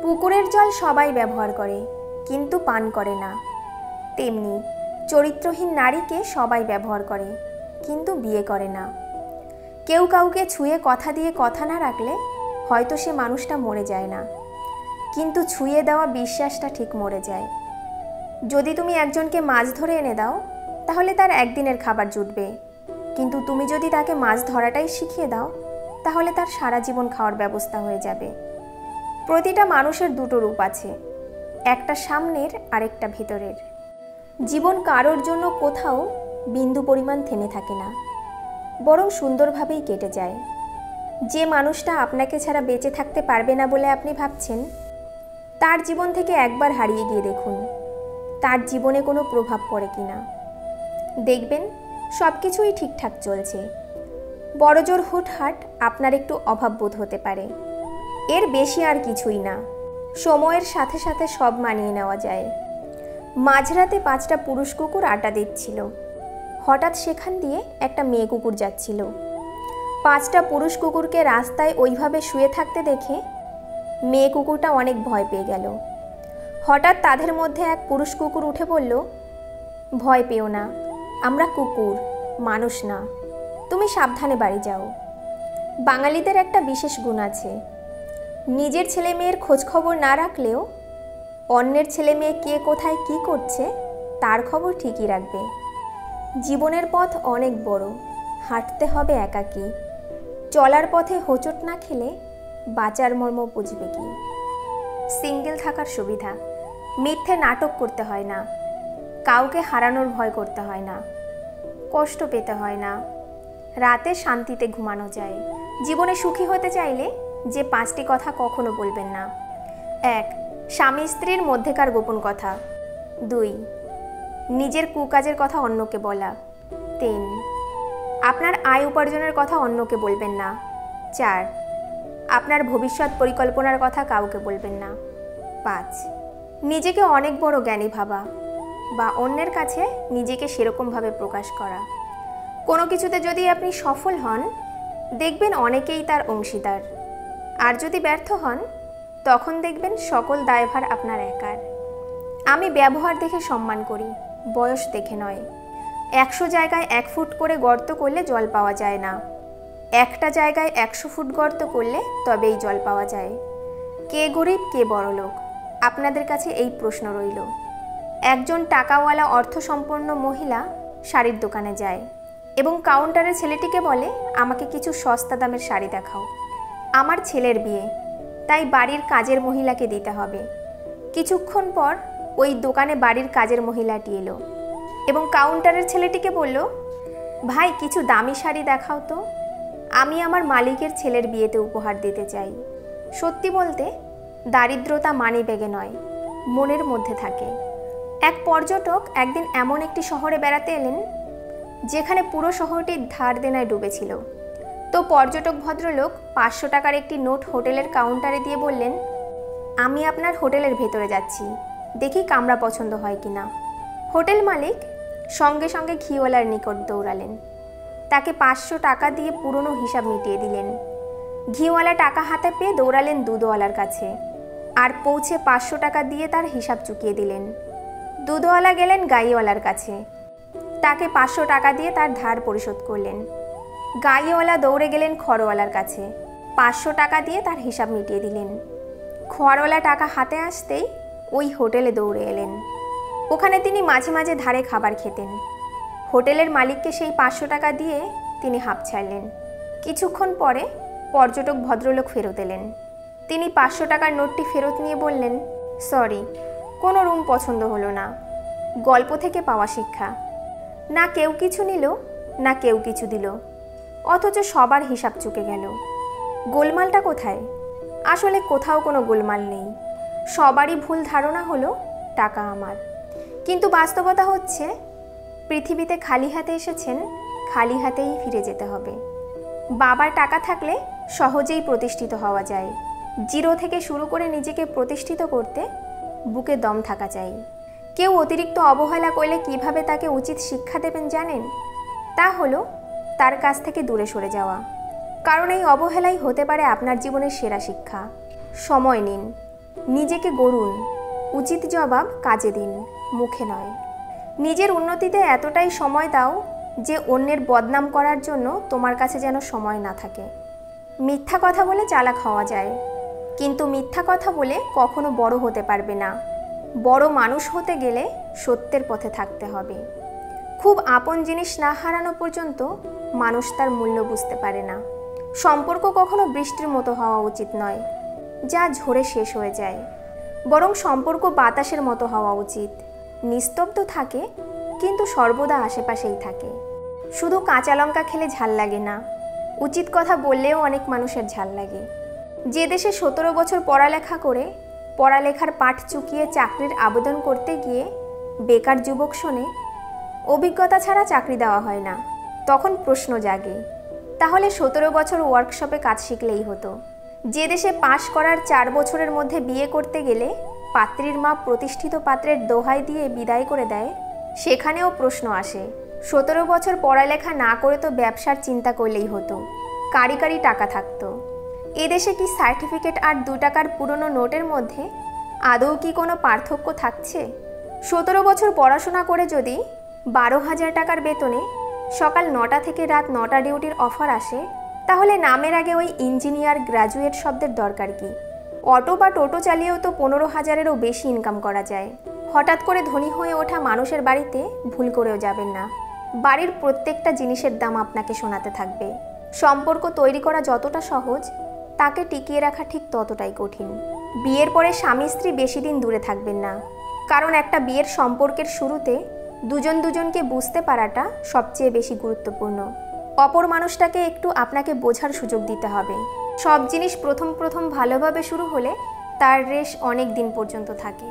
পুকুরের জল সবাই ব্যবহার করে, কিন্তু পান করে না। তেমনি চরিত্রহীন নারীকে সবাই ব্যবহার করে, কিন্তু বিয়ে করে না। কেউ কাউকে ছুঁয়ে কথা দিয়ে কথা না রাখলে হয়তো সে মানুষটা মরে যায় না, কিন্তু ছুঁয়ে দেওয়া বিশ্বাসটা ঠিক মরে যায়। যদি তুমি একজনকে মাছ ধরে এনে দাও, তাহলে তার একদিনের খাবার জুটবে, কিন্তু তুমি যদি তাকে মাছ ধরাটাই শিখিয়ে দাও, তাহলে তার সারা জীবন খাওয়ার ব্যবস্থা হয়ে যাবে। প্রতিটা মানুষের দুটো রূপ আছে, একটা সামনের আরেকটা ভেতরের। জীবন কারোর জন্য কোথাও বিন্দু পরিমাণ থেমে থাকে না, বরং সুন্দরভাবেই কেটে যায়। যে মানুষটা আপনাকে ছাড়া বেঁচে থাকতে পারবে না বলে আপনি ভাবছেন, তার জীবন থেকে একবার হারিয়ে গিয়ে দেখুন তার জীবনে কোনো প্রভাব পড়ে কিনা। দেখবেন সব কিছুই ঠিকঠাক চলছে। বড়জোর হুটহাট আপনার একটু অভাববোধ হতে পারে, এর বেশি আর কিছুই না। সময়ের সাথে সাথে সব মানিয়ে নেওয়া যায়। মাঝরাতে 5টা পুরুষ কুকুর আড্ডা দিচ্ছিল। হঠাৎ সেখান দিয়ে একটা মেয়ে কুকুর যাচ্ছিল। 5টা পুরুষ কুকুরকে রাস্তায় ওইভাবে শুয়ে থাকতে দেখে মেয়ে কুকুরটা অনেক ভয় পেয়ে গেল। হঠাৎ তাদের মধ্যে এক পুরুষ কুকুর উঠে বলল, ভয় পেও না, আমরা কুকুর, মানুষ না, তুমি সাবধানে বাড়ি যাও। বাঙালিদের একটা বিশেষ গুণ আছে, নিজের ছেলে মেয়ের খোঁজ খবর না রাখলেও অন্যের ছেলে মেয়ে কে কোথায় কি করছে তার খবর ঠিকই রাখবে। জীবনের পথ অনেক বড়, হাঁটতে হবে একাকী। চলার পথে হোঁচট না খেলে বাঁচার মর্ম বুঝবে কি। সিঙ্গেল থাকার সুবিধা, মিথ্যে নাটক করতে হয় না, কাউকে হারানোর ভয় করতে হয় না, কষ্ট পেতে হয় না, রাতে শান্তিতে ঘুমানো যায়। জীবনে সুখী হতে চাইলে যে 5টি কথা কখনো বলবেন না। 1. স্বামী স্ত্রীর মধ্যেকার গোপন কথা। 2. নিজের কুকাজের কথা অন্যকে বলা। 3. আপনার আয় উপার্জনের কথা অন্যকে বলবেন না। 4. আপনার ভবিষ্যৎ পরিকল্পনার কথা কাউকে বলবেন না। 5. নিজেকে অনেক বড় জ্ঞানী ভাবা বা অন্যের কাছে নিজেকে সেরকমভাবে প্রকাশ করা। কোনো কিছুতে যদি আপনি সফল হন, দেখবেন অনেকেই তার অংশীদার, আর যদি ব্যর্থ হন, তখন দেখবেন সকল দায়ভার আপনার একার। আমি ব্যবহার দেখে সম্মান করি, বয়স দেখে নয়। 100 জায়গায় 1 ফুট করে গর্ত করলে জল পাওয়া যায় না, একটা জায়গায় 100 ফুট গর্ত করলে তবেই জল পাওয়া যায়। কে গরিব কে বড়লোক, আপনাদের কাছে এই প্রশ্ন রইল। একজন টাকাওয়ালা অর্থসম্পন্ন মহিলা শাড়ির দোকানে যায় এবং কাউন্টারের ছেলেটিকে বলে, আমাকে কিছু সস্তা দামের শাড়ি দেখাও, আমার ছেলের বিয়ে, তাই বাড়ির কাজের মহিলাকে দিতে হবে। কিছুক্ষণ পর ওই দোকানে বাড়ির কাজের মহিলাটি এলো এবং কাউন্টারের ছেলেটিকে বলল, ভাই কিছু দামি শাড়ি দেখাও তো, আমি আমার মালিকের ছেলের বিয়েতে উপহার দিতে চাই। সত্যি বলতে দারিদ্রতা মানি ব্যাগে নয়, মনের মধ্যে থাকে। এক পর্যটক একদিন এমন একটি শহরে বেড়াতে এলেন যেখানে পুরো শহরটি ধার দেনায় ডুবেছিল। তো পর্যটক ভদ্রলোক 500 টাকার একটি নোট হোটেলের কাউন্টারে দিয়ে বললেন, আমি আপনার হোটেলের ভেতরে যাচ্ছি, দেখি কামরা পছন্দ হয় কিনা। হোটেল মালিক সঙ্গে সঙ্গে ঘিওয়ালার নিকট দৌড়ালেন, তাকে 500 টাকা দিয়ে পুরনো হিসাব মিটিয়ে দিলেন। ঘিওয়ালা টাকা হাতে পেয়ে দৌড়ালেন দুধওয়ালার কাছে, আর পৌঁছে 500 টাকা দিয়ে তার হিসাব চুকিয়ে দিলেন। দুধওয়ালা গেলেন গাইওয়ালার কাছে, তাকে 500 টাকা দিয়ে তার ধার পরিশোধ করলেন। গাইওয়ালা দৌড়ে গেলেন খড়ওয়ালার কাছে, 500 টাকা দিয়ে তার হিসাব মিটিয়ে দিলেন। খড়ওয়ালা টাকা হাতে আসতেই ওই হোটেলে দৌড়ে এলেন। ওখানে তিনি মাঝে মাঝে ধারে খাবার খেতেন। হোটেলের মালিককে সেই 500 টাকা দিয়ে তিনি হাঁপ ছাড়লেন। কিছুক্ষণ পরে পর্যটক ভদ্রলোক ফেরত এলেন। তিনি 500 টাকার নোটটি ফেরত নিয়ে বললেন, সরি, কোনো রুম পছন্দ হলো না। গল্প থেকে পাওয়া শিক্ষা, না কেউ কিছু নিল না কেউ কিছু দিল, অথচ সবার হিসাব চুকে গেল। গোলমালটা কোথায়? আসলে কোথাও কোনো গোলমাল নেই, সবারই ভুল ধারণা হলো টাকা আমার। কিন্তু বাস্তবতা হচ্ছে, পৃথিবীতে খালি হাতে এসেছেন, খালি হাতেই ফিরে যেতে হবে। বাবার টাকা থাকলে সহজেই প্রতিষ্ঠিত হওয়া যায়। জিরো থেকে শুরু করে নিজেকে প্রতিষ্ঠিত করতে বুকে দম থাকা চাই। কেউ অতিরিক্ত অবহেলা করলে কিভাবে তাকে উচিত শিক্ষা দেবেন জানেন? তা হলো তার কাছ থেকে দূরে সরে যাওয়া। কারণ এই অবহেলাই হতে পারে আপনার জীবনের সেরা শিক্ষা। সময় নিন, নিজেকে গড়ুন, উচিত জবাব কাজে দিন, মুখে নয়। নিজের উন্নতিতে এতটাই সময় দাও যে অন্যের বদনাম করার জন্য তোমার কাছে যেন সময় না থাকে। মিথ্যা কথা বলে চালাক হওয়া যায়, কিন্তু মিথ্যা কথা বলে কখনো বড় হতে পারবে না। বড় মানুষ হতে গেলে সত্যের পথে থাকতে হবে। খুব আপন জিনিস না হারানো পর্যন্ত মানুষ তার মূল্য বুঝতে পারে না। সম্পর্ক কখনো বৃষ্টির মতো হওয়া উচিত নয়, যা ঝরে শেষ হয়ে যায়। বরং সম্পর্ক বাতাসের মতো হওয়া উচিত, নিস্তব্ধ থাকে কিন্তু সর্বদা আশেপাশেই থাকে। শুধু কাঁচা লঙ্কা খেলে ঝাল লাগে না, উচিত কথা বললেও অনেক মানুষের ঝাল লাগে। যে দেশে 17 বছর পড়ালেখা করে পড়ালেখার পাঠ চুকিয়ে চাকরির আবেদন করতে গিয়ে বেকার যুবক শোনে অভিজ্ঞতা ছাড়া চাকরি দেওয়া হয় না, তখন প্রশ্ন জাগে, তাহলে 17 বছর ওয়ার্কশপে কাজ শিখলেই হতো। যে দেশে পাশ করার 4 বছরের মধ্যে বিয়ে করতে গেলে পাত্রীর মা প্রতিষ্ঠিত পাত্রের দোহাই দিয়ে বিদায় করে দেয়, সেখানেও প্রশ্ন আসে, 17 বছর পড়ালেখা না করে তো ব্যবসার চিন্তা করলেই হতো, কারি কারি টাকা থাকতো। এদেশে কি সার্টিফিকেট আর 2 টাকার পুরনো নোটের মধ্যে আদৌ কি কোনো পার্থক্য থাকছে? 17 বছর পড়াশোনা করে যদি 12,000 টাকার বেতনে সকাল 9টা থেকে রাত 9টা ডিউটির অফার আসে, তাহলে নামের আগে ওই ইঞ্জিনিয়ার গ্র্যাজুয়েট শব্দের দরকার কি? অটো বা টোটো চালিয়েও তো 15,000-এরও বেশি ইনকাম করা যায়। হঠাৎ করে ধনী হয়ে ওঠা মানুষের বাড়িতে ভুল করেও যাবেন না। বাড়ির প্রত্যেকটা জিনিসের দাম আপনাকে শোনাতে থাকবে। সম্পর্ক তৈরি করা যতটা সহজ, তাকে টিকিয়ে রাখা ঠিক ততটাই কঠিন। বিয়ের পরে স্বামী স্ত্রী বেশি দিন দূরে থাকবেন না, কারণ একটা বিয়ের সম্পর্কের শুরুতে দুজন দুজনকে বুঝতে পারাটা সবচেয়ে বেশি গুরুত্বপূর্ণ। অপর মানুষটাকে একটু আপনাকে বোঝার সুযোগ দিতে হবে। সব জিনিস প্রথম ভালোভাবে শুরু হলে তার রেশ অনেক দিন পর্যন্ত থাকে।